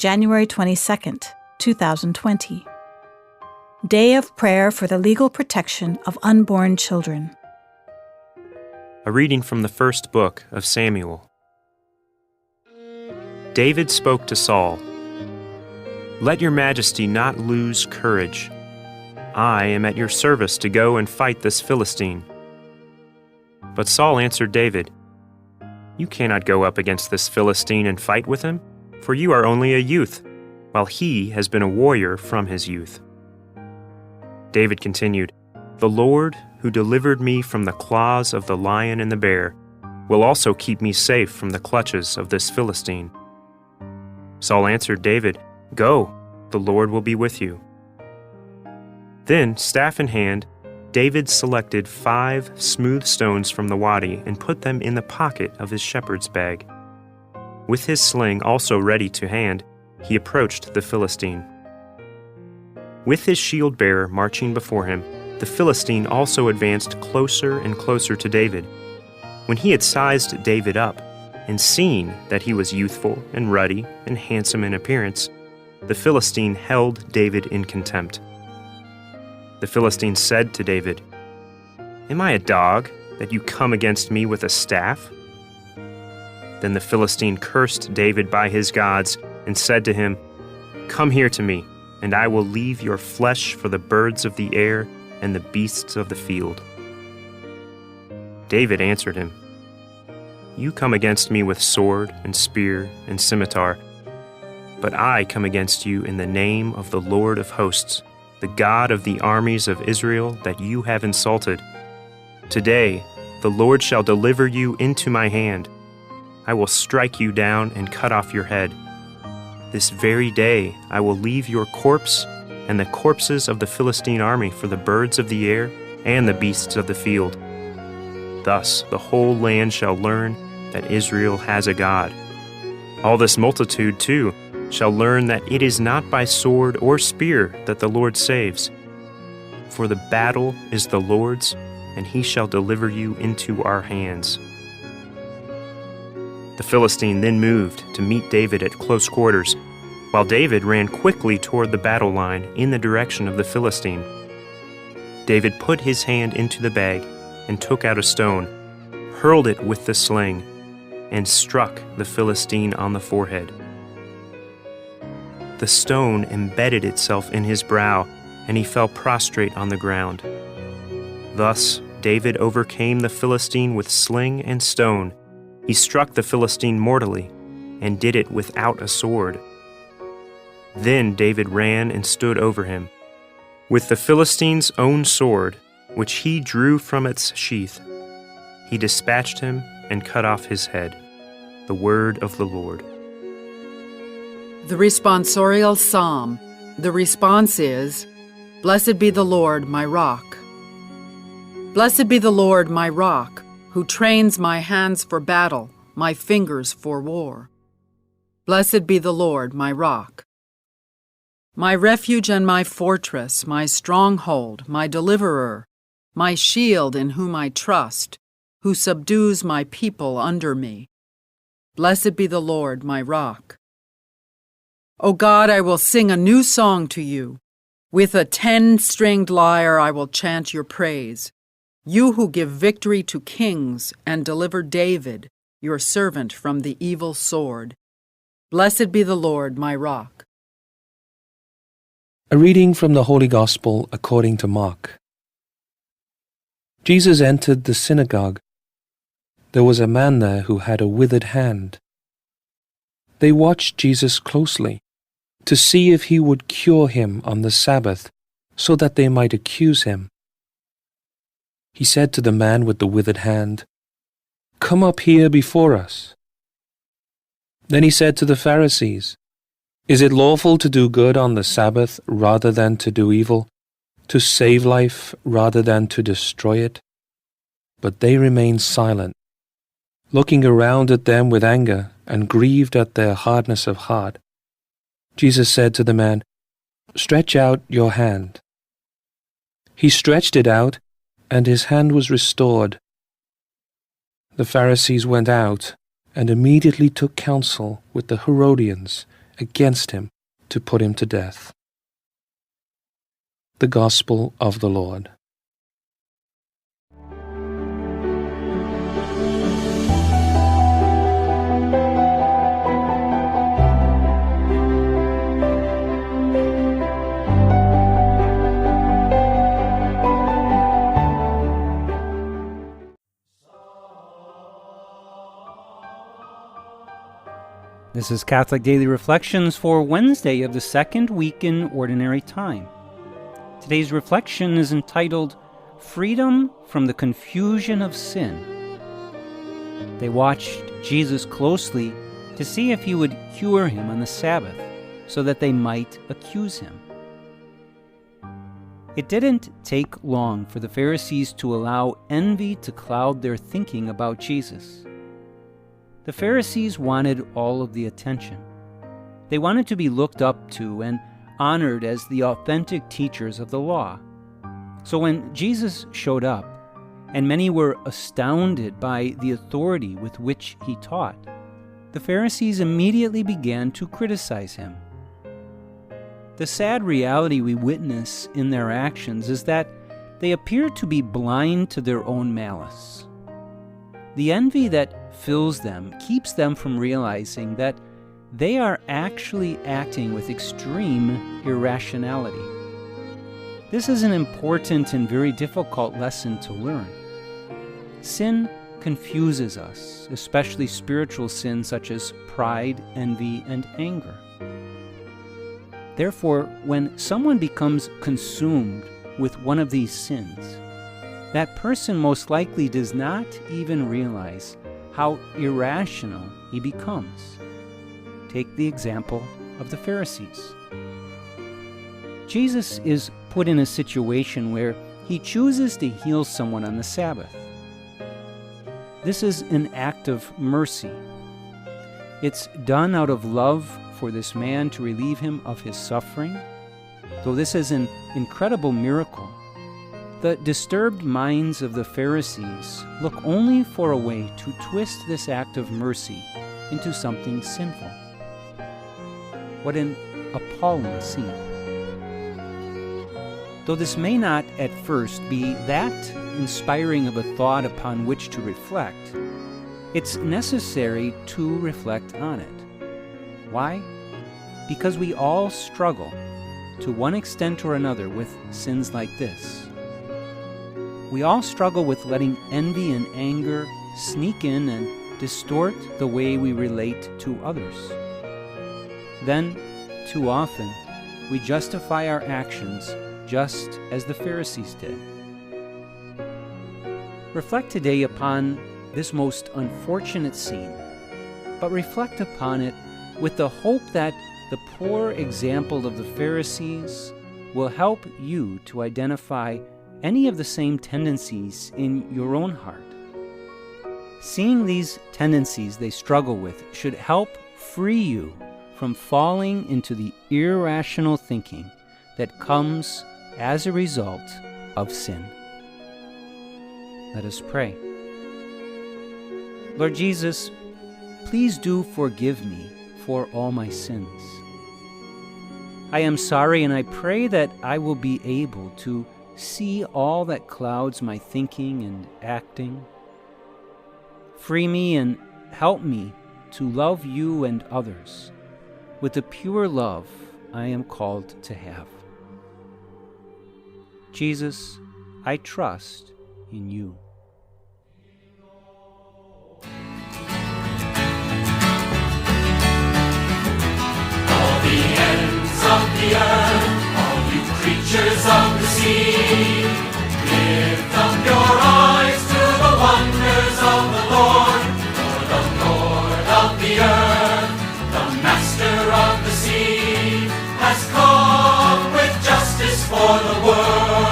January 22nd, 2020. Day of Prayer for the Legal Protection of Unborn Children. A reading from the first book of Samuel. David spoke to Saul, "Let your majesty not lose courage. I am at your service to go and fight this Philistine." But Saul answered David, "You cannot go up against this Philistine and fight with him, for you are only a youth, while he has been a warrior from his youth." David continued, "The Lord, who delivered me from the claws of the lion and the bear, will also keep me safe from the clutches of this Philistine." Saul answered David, "Go, the Lord will be with you." Then, staff in hand, David selected 5 smooth stones from the wadi and put them in the pocket of his shepherd's bag. With his sling also ready to hand, he approached the Philistine. With his shield-bearer marching before him, the Philistine also advanced closer and closer to David. When he had sized David up and seen that he was youthful and ruddy and handsome in appearance, the Philistine held David in contempt. The Philistine said to David, "Am I a dog that you come against me with a staff?" Then the Philistine cursed David by his gods and said to him, "Come here to me, and I will leave your flesh for the birds of the air and the beasts of the field." David answered him, "You come against me with sword and spear and scimitar, but I come against you in the name of the Lord of hosts, the God of the armies of Israel that you have insulted. Today the Lord shall deliver you into my hand. I will strike you down and cut off your head. This very day I will leave your corpse and the corpses of the Philistine army for the birds of the air and the beasts of the field. Thus the whole land shall learn that Israel has a God. All this multitude, too, shall learn that it is not by sword or spear that the Lord saves. For the battle is the Lord's, and he shall deliver you into our hands." The Philistine then moved to meet David at close quarters, while David ran quickly toward the battle line in the direction of the Philistine. David put his hand into the bag and took out a stone, hurled it with the sling, and struck the Philistine on the forehead. The stone embedded itself in his brow, and he fell prostrate on the ground. Thus David overcame the Philistine with sling and stone. He struck the Philistine mortally, and did it without a sword. Then David ran and stood over him. With the Philistine's own sword, which he drew from its sheath, he dispatched him and cut off his head. The word of the Lord. The responsorial psalm. The response is, "Blessed be the Lord, my rock." Blessed be the Lord, my rock, who trains my hands for battle, my fingers for war. Blessed be the Lord, my rock. My refuge and my fortress, my stronghold, my deliverer, my shield in whom I trust, who subdues my people under me. Blessed be the Lord, my rock. O God, I will sing a new song to you. With a 10-stringed lyre I will chant your praise. You who give victory to kings and deliver David, your servant, from the evil sword. Blessed be the Lord, my rock. A reading from the Holy Gospel according to Mark. Jesus entered the synagogue. There was a man there who had a withered hand. They watched Jesus closely to see if he would cure him on the Sabbath, so that they might accuse him. He said to the man with the withered hand, "Come up here before us." Then he said to the Pharisees, "Is it lawful to do good on the Sabbath rather than to do evil, to save life rather than to destroy it?" But they remained silent, looking around at them with anger and grieved at their hardness of heart. Jesus said to the man, "Stretch out your hand." He stretched it out, and his hand was restored. The Pharisees went out and immediately took counsel with the Herodians against him to put him to death. The Gospel of the Lord. This is Catholic Daily Reflections for Wednesday of the second week in Ordinary Time. Today's reflection is entitled, Freedom from the Confusion of Sin. They watched Jesus closely to see if he would cure him on the Sabbath, so that they might accuse him. It didn't take long for the Pharisees to allow envy to cloud their thinking about Jesus. The Pharisees wanted all of the attention. They wanted to be looked up to and honored as the authentic teachers of the law. So when Jesus showed up, and many were astounded by the authority with which he taught, the Pharisees immediately began to criticize him. The sad reality we witness in their actions is that they appear to be blind to their own malice. The envy that fills them keeps them from realizing that they are actually acting with extreme irrationality. This is an important and very difficult lesson to learn. Sin confuses us, especially spiritual sins such as pride, envy, and anger. Therefore, when someone becomes consumed with one of these sins, that person most likely does not even realize how irrational he becomes. Take the example of the Pharisees. Jesus is put in a situation where he chooses to heal someone on the Sabbath. This is an act of mercy. It's done out of love for this man to relieve him of his suffering. Though this is an incredible miracle, the disturbed minds of the Pharisees look only for a way to twist this act of mercy into something sinful. What an appalling scene. Though this may not at first be that inspiring of a thought upon which to reflect, it's necessary to reflect on it. Why? Because we all struggle, to one extent or another, with sins like this. We all struggle with letting envy and anger sneak in and distort the way we relate to others. Then, too often, we justify our actions just as the Pharisees did. Reflect today upon this most unfortunate scene, but reflect upon it with the hope that the poor example of the Pharisees will help you to identify any of the same tendencies in your own heart. Seeing these tendencies they struggle with should help free you from falling into the irrational thinking that comes as a result of sin. Let us pray. Lord Jesus, please do forgive me for all my sins. I am sorry, and I pray that I will be able to see all that clouds my thinking and acting. Free me and help me to love you and others with the pure love I am called to have. Jesus, I trust in you. All the ends of the earth, all you creatures of the sea, lift up your eyes to the wonders of the Lord, for the Lord of the earth, the Master of the sea, has come with justice for the world.